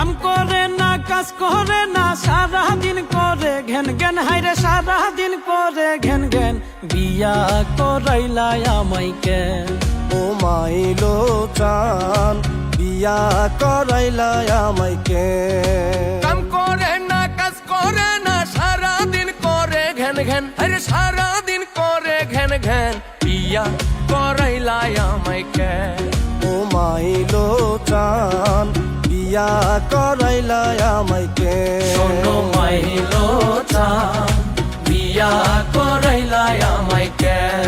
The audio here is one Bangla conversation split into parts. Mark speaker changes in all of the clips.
Speaker 1: কাম করে না কাজ করে না সারা দিন করে ঘেন ঘেন, হাইরে সারা দিন করে ঘেন ঘেন। বিয়া করাইলা আমায় কেন?
Speaker 2: ও মাইলো চান বিয়া করাইলা আমায় কেন?
Speaker 3: কাম করে না কাজ করে না সারা দিন করে ঘেন ঘেন, আরে সারা দিন করে ঘেন ঘেন। বিয়া করাইলা আমায় কেন?
Speaker 2: ও মাইলো চান বিয়া করাইলা আমায় কেন?
Speaker 3: শোনো মাইলো চান বিয়া করাইলা আমায় কেন?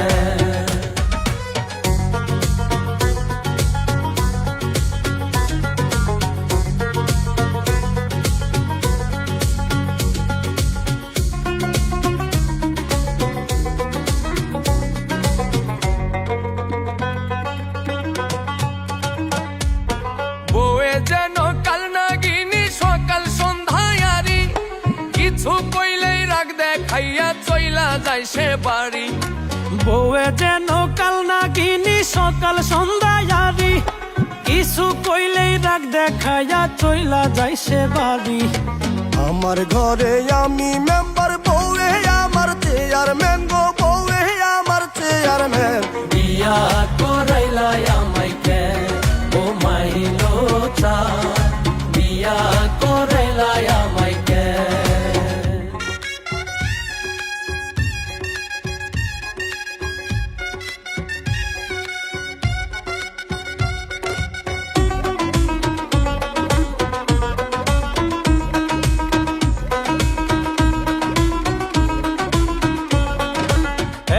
Speaker 3: বউয়ে যেন কাল নাগিনী সকাল সন্ধ্যায়ারি, কিছু কইলেই রাগ দেখাইয়া চইলা যায় সে বাড়ি।
Speaker 1: বউয়ে যেন কাল নাগিনী সকাল সন্ধ্যায়ারি, কিছু কইলেই রাগ দেখাইয়া চইলা যায় সে বাড়ি।
Speaker 2: আমার ঘরে আমি মেম্বার, বউয়ে আমার চেয়ারম্যান গো, বউয়ে আমার চেয়ারম্যান।
Speaker 3: বিয়া করাইলা আমায় কেন? ও মাইলো চান বিয়া করাইলা আমায় কেন?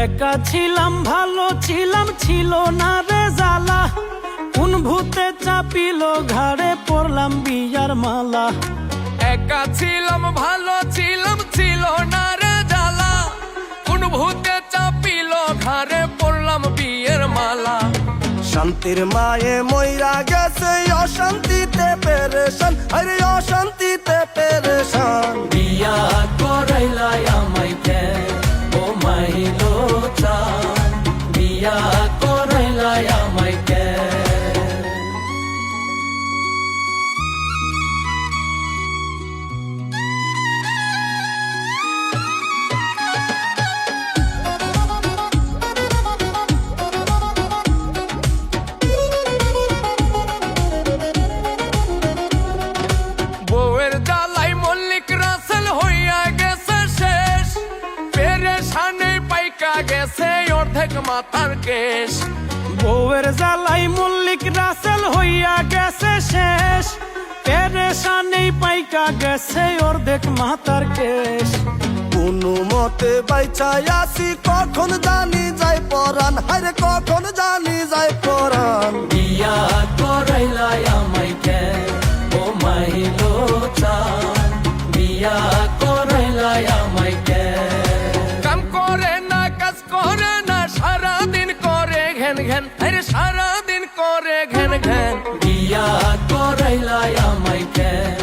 Speaker 1: একা ছিলাম ভালো ছিলাম, ছিল না রে জ্বালা। কোন ভূতে চাপিল ঘাড়ে পড়লাম বিয়ার মালা।
Speaker 3: একা ছিলাম ভালো ছিলাম, ছিল না রে জ্বালা। কোন ভূতে চাপিল ঘাড়ে পড়লাম বিয়ের মালা।
Speaker 2: শান্তির মায়ে মইরা গেছে অশান্তিতে পেরেশান, আরে অশান্তিতে পেরেশান।
Speaker 3: বিয়া করাইলা আমায় কেন? ও মাইলো চান বিয়া করাইলা আমায় কেন? বউয়ের জ্বালাই মল্লিক রাসেল হইয়া গেছে শেষ, পেরেশানে পাইকা গেছে অর্ধেক মাথার কেশ।
Speaker 1: বউয়ের জ্বালাই মল্লিক রাসেল হইয়া গেছে শেষ, পেরেশানি পাইকা গেছে অর্ধেক মাথার কেশ।
Speaker 2: কোনো মতে বাইচাই আসি, কখন জানি যাই পরাণ, হায়রে কখন জানি যাই পরাণ।
Speaker 3: বিয়া করাইলা আমায় কেন? ও মাইলো চান বিয়া করাইলা আমায় কেন? কাম করে না কাজ করে না সারা দিন করে ঘেন ঘেন, আরে সারা দিন করে ঘেন ঘেন। বিয়া করাইলা আমায় কেন?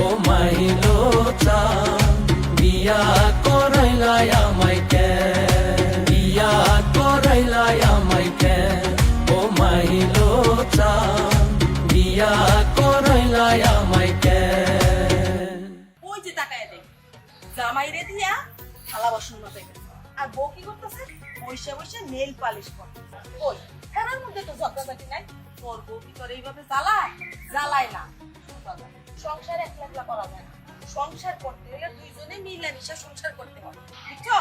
Speaker 3: ও মাইলো চান বিয়া করাইলা আমায় কেন? বিয়া করাইলা আমায় কেন? ও মাইলো চান বিয়া করাইলা আমায় কেন?
Speaker 4: ওই যে তাকায় দেখ, জামাই রে দিয়া থালা বাসন মাঝে গেছে, আর বউ কি করতেছে? বসে বসে নেল পালিশ করতেছে। ওই ফেরার মধ্যে তো ঝগড়াঝাটি নাই। তোর বউ কি তোর এইভাবে জ্বালায়? জ্বালায় না। সংসার একলা একলা করা যায় না। সংসার করতে হলে দুইজনে মিলেমিশে সংসার করতে হবে, বুঝছো?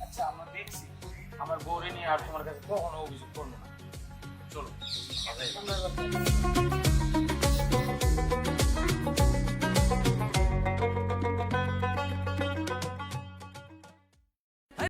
Speaker 5: আচ্ছা আমরা দেখছি, আমার বউরে নিয়ে আর তোমার কাছে কখনো অভিযোগ করবো না। চলো।